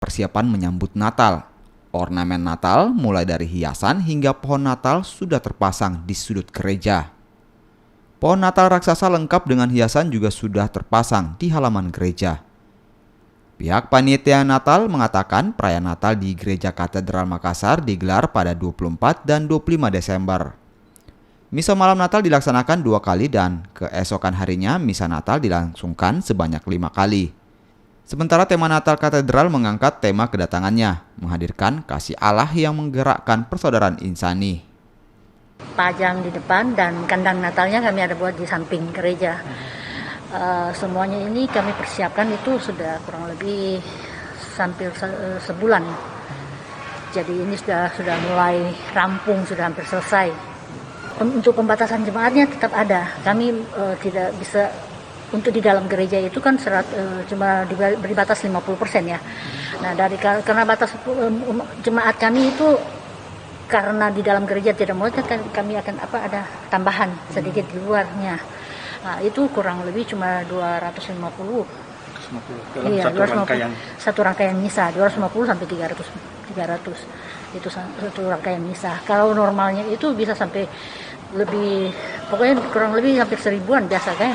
Persiapan menyambut Natal. Ornamen Natal mulai dari hiasan hingga pohon Natal sudah terpasang di sudut gereja. Pohon Natal raksasa lengkap dengan hiasan juga sudah terpasang di halaman gereja. Pihak panitia Natal mengatakan perayaan Natal di Gereja Katedral Makassar digelar pada 24 dan 25 Desember. Misa malam Natal dilaksanakan 2 kali dan keesokan harinya misa Natal dilangsungkan sebanyak 5 kali. Sementara tema Natal Katedral mengangkat tema kedatangannya, menghadirkan kasih Allah yang menggerakkan persaudaraan insani. Pajang di depan dan kandang Natalnya kami ada buat di samping gereja. Semuanya ini kami persiapkan itu sudah kurang lebih hampir sebulan. Jadi ini sudah mulai rampung, sudah hampir selesai. Untuk pembatasan jemaatnya tetap ada. Kami tidak bisa. Untuk di dalam gereja itu kan cuma diberi batas 50% ya. Nah, karena batas jemaat kami itu karena di dalam gereja tidak muat, kami akan ada tambahan sedikit di luarnya. Nah, itu kurang lebih cuma 250. Dalam iya, satu rangkaian misa 250 sampai 300. Itu satu rangkaian misa. Kalau normalnya itu bisa sampai lebih, pokoknya kurang lebih hampir 1000-an biasanya.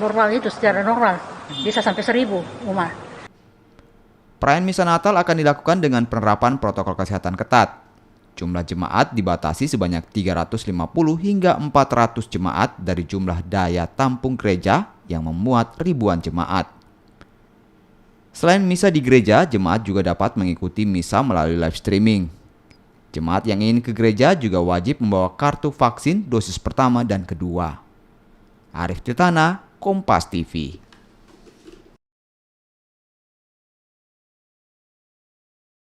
Normal itu secara normal bisa sampai 1000 umat. Perayaan misa Natal akan dilakukan dengan penerapan protokol kesehatan ketat. Jumlah jemaat dibatasi sebanyak 350 hingga 400 jemaat dari jumlah daya tampung gereja yang memuat ribuan jemaat. Selain misa di gereja, jemaat juga dapat mengikuti misa melalui live streaming. Jemaat yang ingin ke gereja juga wajib membawa kartu vaksin dosis pertama dan kedua. Arif Tirtana, Kompas TV.